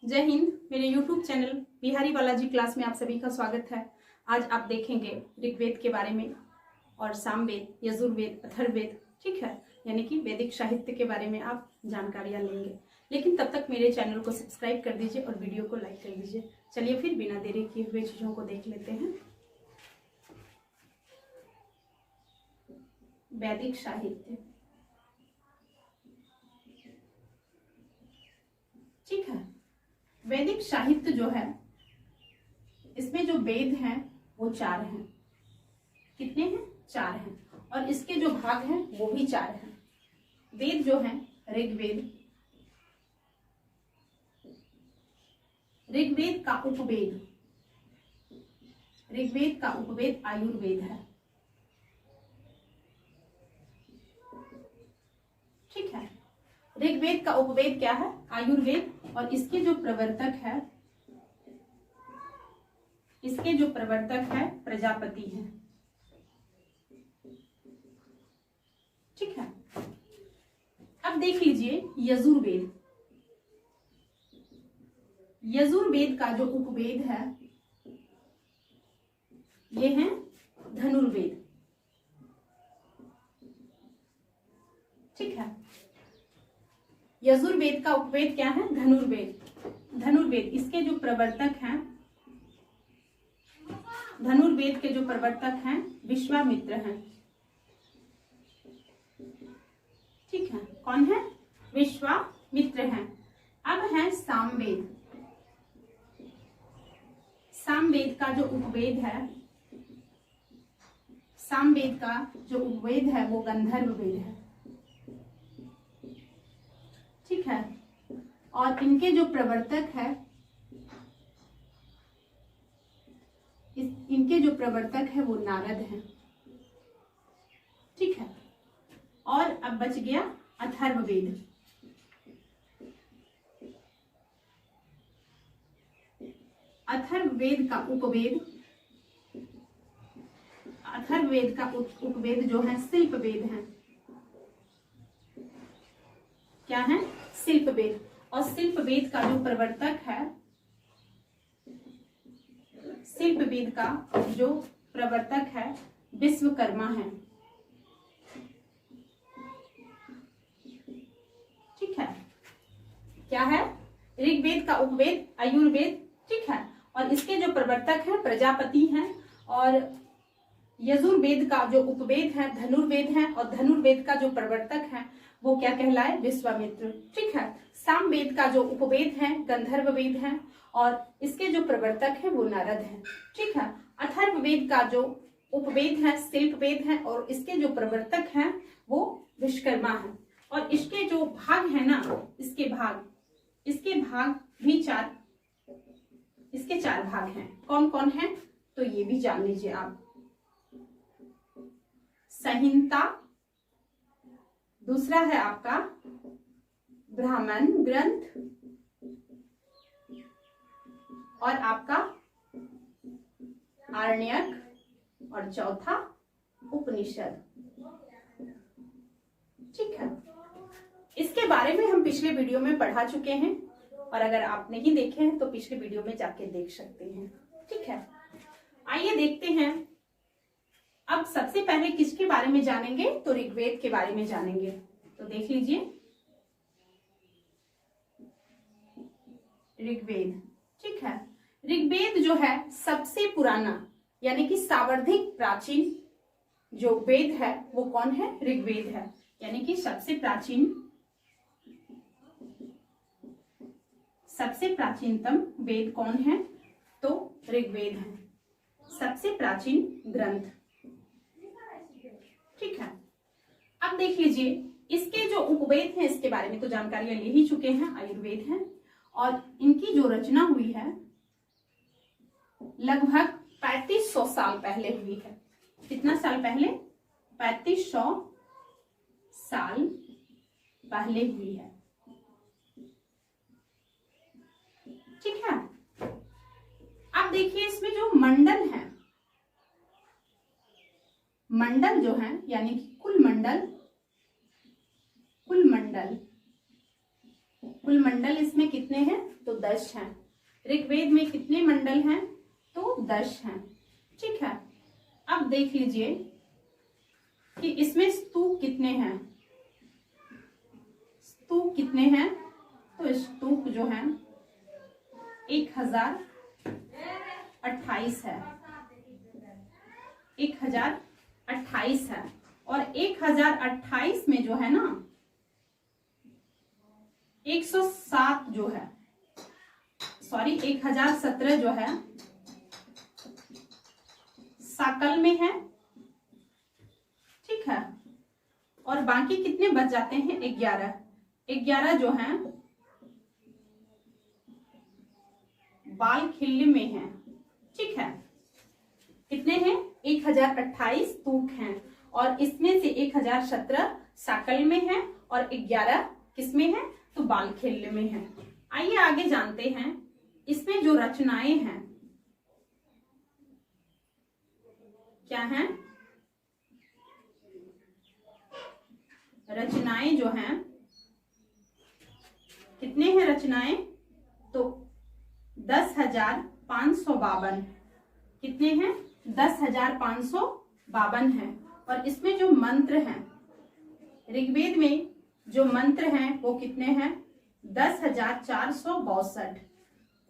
जय हिंद। मेरे YouTube channel Bihari Balaji class में आप सभी का स्वागत है। आज आप देखेंगे ऋग्वेद के बारे में और सामवेद, यजुर्वेद, अथर्ववेद, ठीक है, यानी कि वैदिक साहित्य के बारे में आप जानकारियां लेंगे। लेकिन तब तक मेरे चैनल को सब्सक्राइब कर दीजिए और वीडियो को लाइक कर दीजिए। चलिए फिर बिना देरी किए हुए चीज़ों को देख लेते हैं। वैदिक साहित्य, ठीक है। वैदिक साहित्य जो है, इसमें जो वेद हैं वो 4 हैं। कितने हैं? 4 हैं। और इसके जो भाग हैं वो भी 4 हैं। वेद जो हैं ऋग्वेद, ऋग्वेद का उपवेद, ऋग्वेद का उपवेद आयुर्वेद है, ठीक है। ऋग्वेद का उपवेद क्या है? आयुर्वेद। और इसके जो प्रवर्तक है, इसके जो प्रवर्तक है प्रजापति हैं, ठीक है। अब देख लीजिए यजुर्वेद। यजुर्वेद का जो उपवेद है ये है धनुर्वेद, ठीक है। यजुर्वेद का उपवेद क्या है? धनुर्वेद। धनुर्वेद, इसके जो प्रवर्तक हैं, धनुर्वेद के जो प्रवर्तक हैं विश्वामित्र हैं, ठीक है। कौन है? विश्वामित्र हैं। अब है सामवेद। सामवेद का जो उपवेद है, सामवेद का जो उपवेद है वो गंधर्व वेद है, ठीक है। और इनके जो प्रवर्तक है, इनके जो प्रवर्तक है वो नारद हैं, ठीक है। और अब बच गया अथर्ववेद। अथर्ववेद का उपवेद, अथर्ववेद का उपवेद जो है शिल्पवेद है। क्या है? शिल्पवेद। और शिल्पवेद का जो प्रवर्तक है, शिल्पवेद का जो प्रवर्तक है विश्वकर्मा है, ठीक है। क्या है? ऋग्वेद का उपवेद आयुर्वेद, ठीक है। और इसके जो प्रवर्तक हैं प्रजापति हैं। और यजुर्वेद का जो उपवेद है धनुर्वेद है। और धनुर्वेद का जो प्रवर्तक है वो क्या कहलाए? विश्वामित्र, ठीक है। सामवेद का जो उपवेद है गंधर्व वेद है। और इसके जो प्रवर्तक है वो नारद है, ठीक है। अथर्ववेद का जो उपवेद है शिल्पवेद है। और इसके जो प्रवर्तक हैं वो विश्वकर्मा है। और इसके जो भाग है ना, इसके भाग भी 4, इसके 4 भाग हैं। कौन कौन है? तो ये भी जान लीजिए आप। संहिता, दूसरा है आपका ब्राह्मण ग्रंथ, और आपका आरण्यक, और चौथा उपनिषद, ठीक है। इसके बारे में हम पिछले वीडियो में पढ़ा चुके हैं, और अगर आप नहीं देखे हैं तो पिछले वीडियो में जाके देख सकते हैं, ठीक है। आइए देखते हैं। अब सबसे पहले किसके बारे में जानेंगे? तो ऋग्वेद के बारे में जानेंगे। तो देख लीजिए ऋग्वेद, ठीक है। ऋग्वेद जो है सबसे पुराना यानी कि सर्वाधिक प्राचीन जो वेद है वो कौन है? ऋग्वेद है। यानी कि सबसे प्राचीनतम वेद कौन है? तो ऋग्वेद है, सबसे प्राचीन ग्रंथ, ठीक है। अब देख लीजिए इसके जो उपवेद हैं इसके बारे में तो जानकारियां ले ही चुके हैं, आयुर्वेद है। और इनकी जो रचना हुई है लगभग 3500 साल पहले हुई है। कितना साल पहले? 3500 साल पहले हुई है, ठीक है। अब देखिए इसमें जो मंडल है, मंडल जो है यानी कि कुल मंडल कुल मंडल इसमें कितने हैं? तो 10 हैं। ऋग्वेद में कितने मंडल हैं? तो 10 हैं। ठीक है, अब देख लीजिए कि इसमें स्तूप कितने हैं। स्तूप कितने हैं? तो स्तूप जो है 1028 है। 1028 है। और 1028 में जो है ना 107 जो है, सॉरी 1017 जो है साकल में है। ठीक है, और बाकी कितने बच जाते हैं? 11। 11 जो है बाल खिल्ली में है। ठीक है, कितने हैं? 1028 तूक हैं और इसमें से 1017 साकल में है और 11 किसमें है? तो बाल खिल्ली में है। आइए आगे जानते हैं इसमें जो रचनाएं हैं क्या हैं। रचनाएं जो हैं कितने हैं? रचनाएं तो 10,552। कितने हैं? 10,552 हैं। और इसमें जो मंत्र हैं, ऋग्वेद में जो मंत्र हैं वो कितने हैं? 10,462।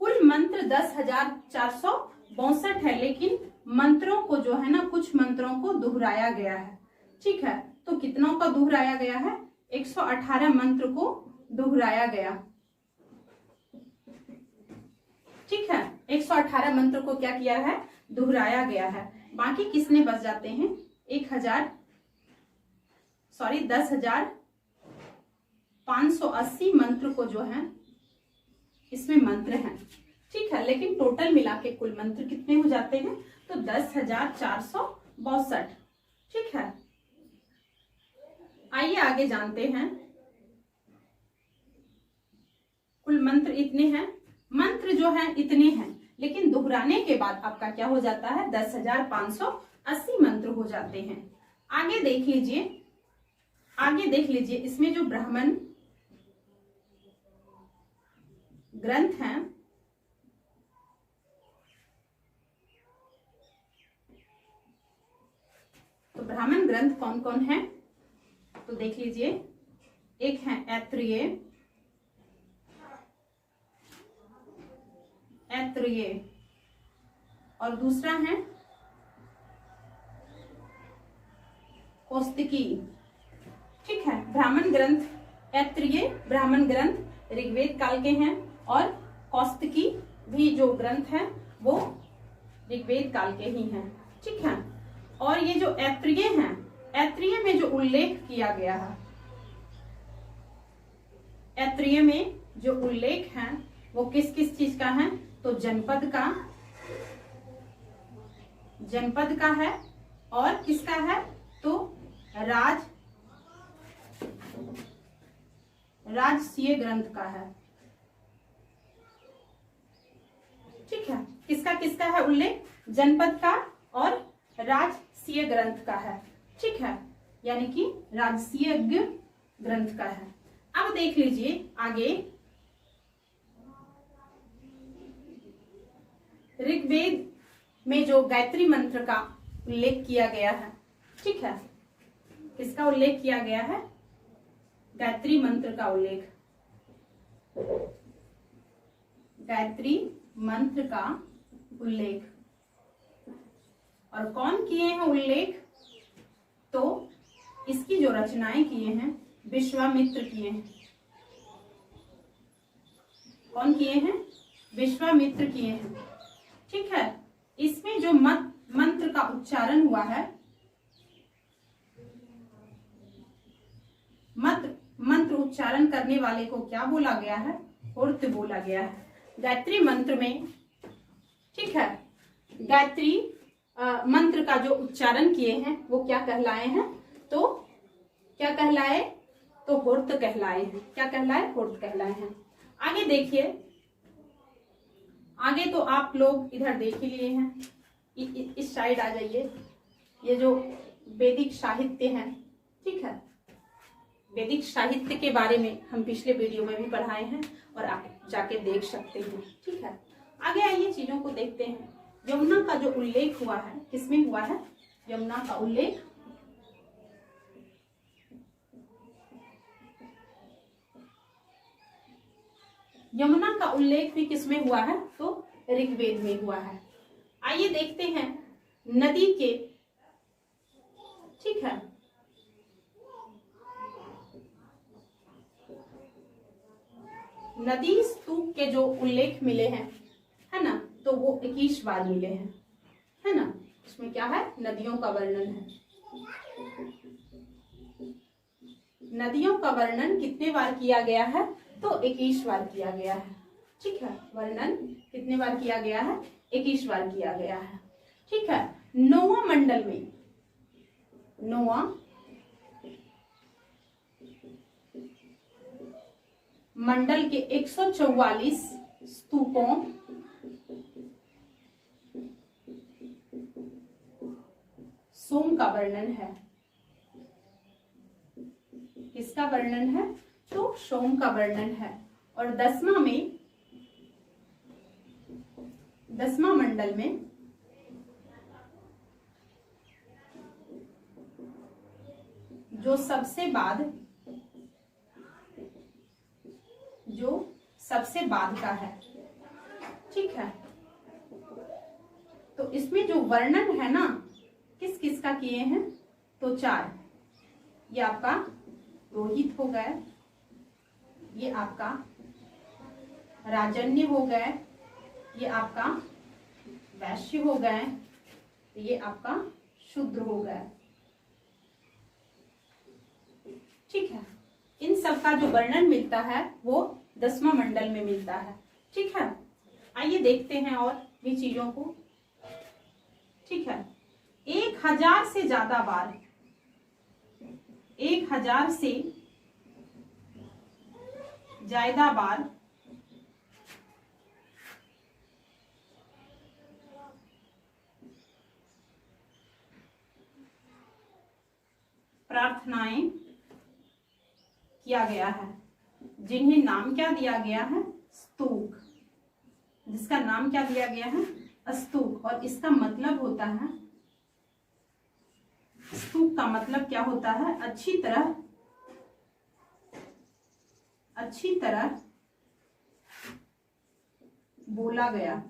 कुल मंत्र 10,462 है, लेकिन मंत्रों को जो है ना कुछ मंत्रों को दोहराया गया है। ठीक है, तो कितनों का दोहराया गया है? 118 मंत्र को दोहराया गया। ठीक है, 118 मंत्र को क्या किया है? दोहराया गया है। बाकी किसने बच जाते हैं? 10,580 मंत्र को जो है इसमें मंत्र हैं। ठीक है, लेकिन टोटल मिला के कुल मंत्र कितने हो जाते हैं? तो 10,462। ठीक है, आइए आगे जानते हैं। कुल मंत्र इतने हैं, मंत्र जो है इतने हैं, लेकिन दोहराने के बाद आपका क्या हो जाता है? 10,580 मंत्र हो जाते हैं। आगे देख लीजिए इसमें जो ब्राह्मण ग्रंथ हैं तो ब्राह्मण ग्रंथ कौन कौन है? तो देख लीजिए, एक है ऐत्रेय और दूसरा है कौस्तिकी। ठीक है, ब्राह्मण ग्रंथ ऐत्रेय ब्राह्मण ग्रंथ ऋग्वेद काल के हैं और कौस्तिकी भी जो ग्रंथ है वो ऋग्वेद काल के ही हैं। ठीक है, और ये जो ऐत्रेय हैं, ऐत्रेय में जो उल्लेख किया गया है, ऐत्रेय में जो उल्लेख है वो किस किस चीज का है? तो जनपद का है और किसका है? तो राजसीय ग्रंथ का है। ठीक है, किसका है उल्लेख? जनपद का और राजसीय ग्रंथ का है। ठीक है, यानी कि राजसीय ग्रंथ का है। अब देख लीजिए आगे, ऋग्वेद में जो गायत्री मंत्र का उल्लेख किया गया है। ठीक है, किसका उल्लेख किया गया है? गायत्री मंत्र का उल्लेख, गायत्री मंत्र का उल्लेख। और कौन किए हैं उल्लेख? तो इसकी जो रचनाएं किए हैं विश्वामित्र किए हैं। कौन किए हैं? विश्वामित्र किए हैं। ठीक है, इसमें जो मंत्र का उच्चारण हुआ है, मंत्र उच्चारण करने वाले को क्या बोला गया है? होर्त बोला गया है गायत्री मंत्र में। ठीक है, गायत्री मंत्र का जो उच्चारण किए हैं वो क्या कहलाए हैं? तो क्या कहलाए? तो होर्त कहलाए हैं। क्या कहलाए? होर्त कहलाए हैं। आगे देखिए, आगे तो आप लोग इधर देख ही लिए हैं, इस साइड आ जाइए। ये जो वैदिक साहित्य है, ठीक है, वैदिक साहित्य के बारे में हम पिछले वीडियो में भी पढ़ाए हैं और आप जाके देख सकते हैं। ठीक है, आगे आइए चीजों को देखते हैं। यमुना का जो उल्लेख हुआ है किसमें हुआ है? यमुना का उल्लेख भी किसमें हुआ है? तो ऋग्वेद में हुआ है। आइए देखते हैं नदी के, ठीक है, नदी स्तूप के जो उल्लेख मिले हैं, है ना, तो वो 21 बार मिले हैं, है ना। इसमें क्या है? नदियों का वर्णन है। नदियों का वर्णन कितने बार किया गया है? तो 21 बार किया गया है। ठीक है, वर्णन कितने बार किया गया है? 21 बार किया गया है। ठीक है, नौवां मंडल में, नौवां मंडल के 144 स्तूपों सोम का वर्णन है। किसका वर्णन है? तो सोम का वर्णन है। और 10वां मंडल में जो सबसे बाद का है। ठीक है, तो इसमें जो वर्णन है ना, किस किस का किए हैं? तो 4। ये आपका रोहित हो गए, ये आपका राजन्य हो गए, ये आपका वैश्य हो गए, ये आपका शूद्र हो गए। ठीक है, इन सब का जो वर्णन मिलता है वो 10वां मंडल में मिलता है। ठीक है, आइए देखते हैं और भी चीजों को। ठीक है, 1000 से ज्यादा बार, 1000 से ज्यादा बार प्रार्थनाएं किया गया है, जिन्हें नाम क्या दिया गया है? स्तूप, जिसका नाम क्या दिया गया है? स्तूप। और इसका मतलब होता है, स्तूप का मतलब क्या होता है? अच्छी तरह बोला गया।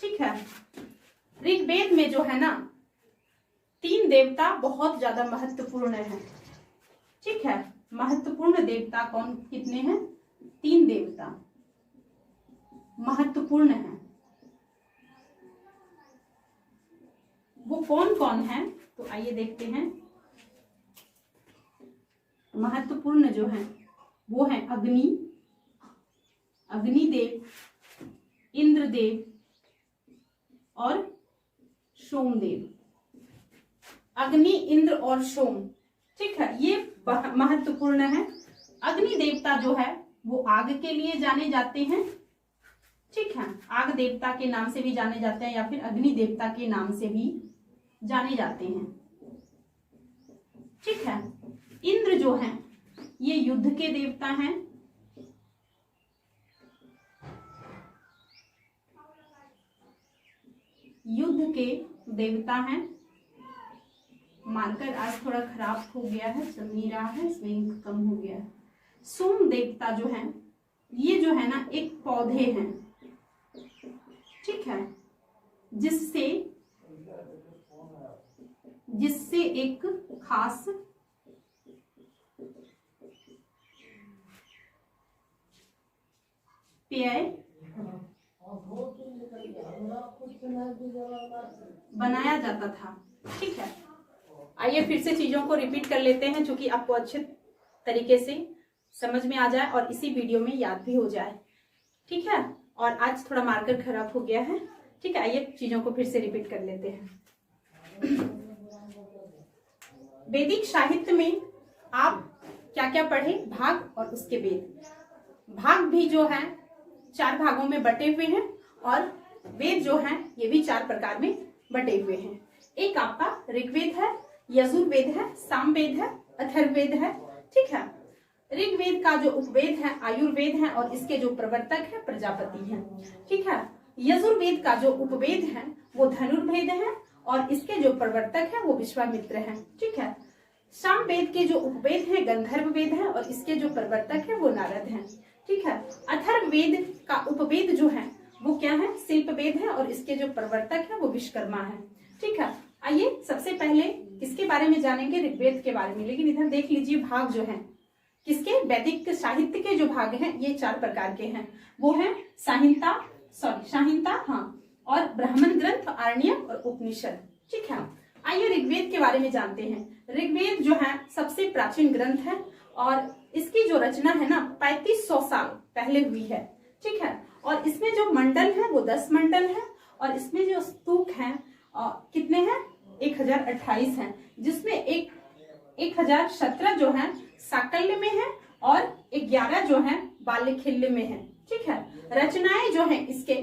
ठीक है, ऋग्वेद में जो है ना 3 देवता बहुत ज्यादा महत्वपूर्ण है। ठीक है, महत्वपूर्ण देवता कौन कितने हैं? 3 देवता महत्वपूर्ण हैं। वो कौन कौन है? तो आइए देखते हैं। महत्वपूर्ण जो है वो है अग्निदेव, इंद्रदेव और सोमदेव। अग्नि, इंद्र और सोम, ठीक है, ये महत्वपूर्ण है। अग्नि देवता जो है वो आग के लिए जाने जाते हैं। ठीक है, आग देवता के नाम से भी जाने जाते हैं या फिर अग्नि देवता के नाम से भी जाने जाते हैं। ठीक है, इंद्र जो है ये युद्ध के देवता हैं। युद्ध के देवता हैं। मार्कर आज थोड़ा खराब हो गया है, चल नहीं रहा है, इसमें इंक कम हो गया है। सोम देवता जो है ये जो है ना एक पौधे हैं। ठीक है, जिससे एक खास पेय बनाया जाता था। ठीक है, आइए फिर से चीजों को रिपीट कर लेते हैं, क्योंकि आपको अच्छे तरीके से समझ में आ जाए और इसी वीडियो में याद भी हो जाए। ठीक है, और आज थोड़ा मार्कर खराब हो गया है। ठीक है, आइए चीजों को फिर से रिपीट कर लेते हैं। वैदिक साहित्य में आप क्या क्या पढ़े? भाग और उसके वेद। भाग भी जो है 4 भागों में बटे हुए हैं और वेद जो है ये भी 4 प्रकार में बटे हुए हैं। एक आपका ऋग्वेद है, यजुर्वेद है, सामवेद है, अथर्ववेद है। ठीक है। ऋग्वेद का जो उपवेद है आयुर्वेद है और इसके जो प्रवर्तक है प्रजापति हैं। ठीक है। यजुर्वेद का जो उपवेद है वो धनुर्वेद है और इसके जो प्रवर्तक है वो विश्वामित्र हैं। ठीक है। सामवेद के जो उपवेद है गंधर्व वेद है और इसके जो प्रवर्तक है वो नारद हैं। ठीक है। अथर्ववेद का उपवेद जो है वो क्या है, शिल्प वेद है और इसके जो प्रवर्तक है वो विश्वकर्मा है। ठीक है। आइए सबसे पहले किसके बारे में जानेंगे, ऋग्वेद के बारे में। लेकिन इधर देख लीजिए भाग जो है किसके, वैदिक साहित्य के जो भाग हैं ये 4 प्रकार के हैं। वो है शाहीनता, हाँ, और ब्राह्मण ग्रंथ, आरण्यक और उपनिषद। ठीक है। आइए ऋग्वेद के बारे में जानते हैं। ऋग्वेद जो है सबसे प्राचीन ग्रंथ है और इसकी जो रचना है ना 3500 साल पहले हुई है। ठीक है। और इसमें जो मंडल है वो 10 मंडल है और इसमें जो स्तूप हैं कितने हैं, 1028 हैं, जिसमें 1017 जो है साकल्य में है और 11 जो है बाल्यखिल्य में है। ठीक है। रचनाएं जो है इसके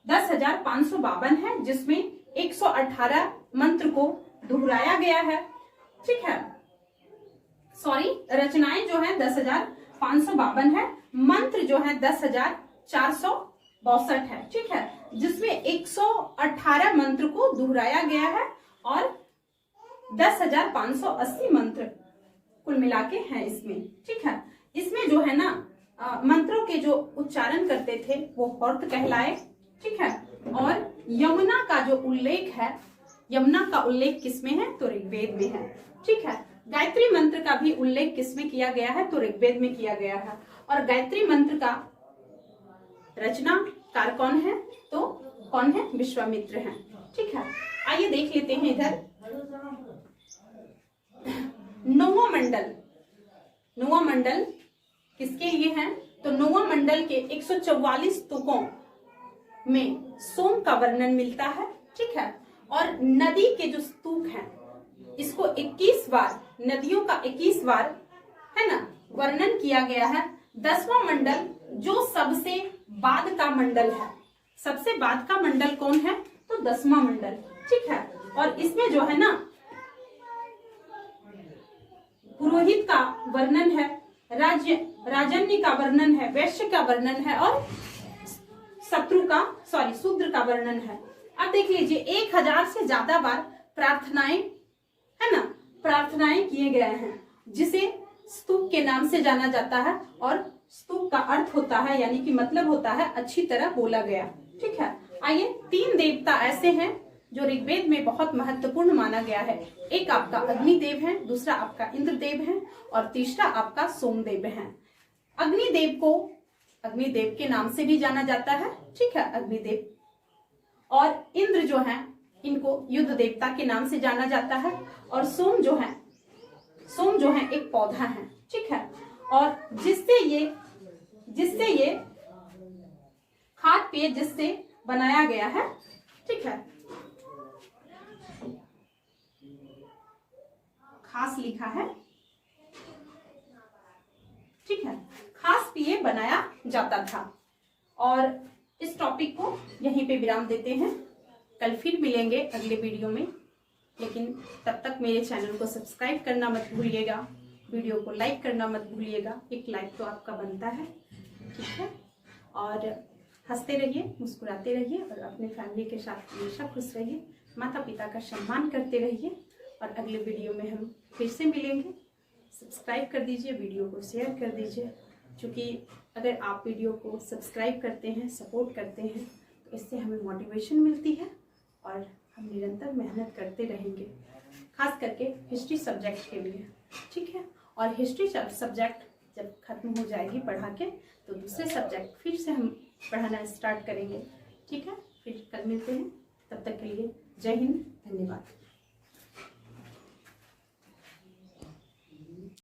10,552 है, जिसमें 118 मंत्र को दोहराया गया है। ठीक है। रचनाएं जो है 10,552 है, मंत्र जो है 10,462 है। ठीक है। जिसमें 118 मंत्र को दोहराया गया है और 10,580 मंत्र कुल मिला के हैं इसमें। ठीक है। इसमें जो है ना मंत्रों के जो उच्चारण करते थे वो हॉर्त कहलाए। ठीक है। और यमुना का जो उल्लेख है, यमुना का उल्लेख किसमें है, तो ऋग्वेद में है। ठीक है। गायत्री मंत्र का भी उल्लेख किसमें किया गया है, तो ऋग्वेद में किया गया है। और गायत्री मंत्र का रचनाकार कौन है, तो कौन है, विश्वामित्र हैं। ठीक है। आइए देख लेते हैं इधर नौवां मंडल किसके लिए है, तो नौवां मंडल के 144 तुकों में सोम का वर्णन मिलता है। ठीक है। और नदी के जो स्तूप हैं इसको 21 बार, नदियों का 21 बार है ना वर्णन किया गया है। 10वां मंडल जो सबसे बाद का मंडल है, सबसे बाद का मंडल कौन है, तो 10वां मंडल। ठीक है। और इसमें जो है ना पुरोहित का वर्णन है, राजन्य का वर्णन है, वैश्य का वर्णन है और शूद्र का वर्णन है। अब देख लीजिए 1000 से ज्यादा बार प्रार्थनाएं है ना, प्रार्थनाएं किए गए हैं, जिसे स्तूप के नाम से जाना जाता है। और स्तूप का अर्थ होता है यानी कि मतलब होता है अच्छी तरह बोला गया। ठीक है। आइए 3 देवता ऐसे हैं जो ऋग्वेद में बहुत महत्वपूर्ण माना गया है। एक आपका अग्निदेव है, दूसरा आपका इंद्रदेव है और तीसरा आपका सोमदेव है। अग्निदेव को अग्निदेव के नाम से भी जाना जाता है। ठीक है। अग्निदेव और इंद्र जो है इनको युद्ध देवता के नाम से जाना जाता है। और सोम जो है एक पौधा है। ठीक है। और जिससे ये खाद पेय जिससे बनाया गया है। ठीक है। खास लिखा है। ठीक है। खास पेय बनाया जाता था। और इस टॉपिक को यहीं पे विराम देते हैं। कल फिर मिलेंगे अगले वीडियो में, लेकिन तब तक मेरे चैनल को सब्सक्राइब करना मत भूलिएगा, वीडियो को लाइक करना मत भूलिएगा। एक लाइक तो आपका बनता है। ठीक है। और हंसते रहिए, मुस्कुराते रहिए और अपने फैमिली के साथ हमेशा खुश रहिए। माता पिता का सम्मान करते रहिए और अगले वीडियो में हम फिर से मिलेंगे। सब्सक्राइब कर दीजिए, वीडियो को शेयर कर दीजिए, क्योंकि अगर आप वीडियो को सब्सक्राइब करते हैं, सपोर्ट करते हैं, तो इससे हमें मोटिवेशन मिलती है और हम निरंतर मेहनत करते रहेंगे, खास करके हिस्ट्री सब्जेक्ट के लिए। ठीक है। और हिस्ट्री सब्जेक्ट जब खत्म हो जाएगी पढ़ा के, तो दूसरे सब्जेक्ट फिर से हम पढ़ाना स्टार्ट करेंगे। ठीक है। फिर कल मिलते हैं, तब तक के लिए जय हिंद, धन्यवाद।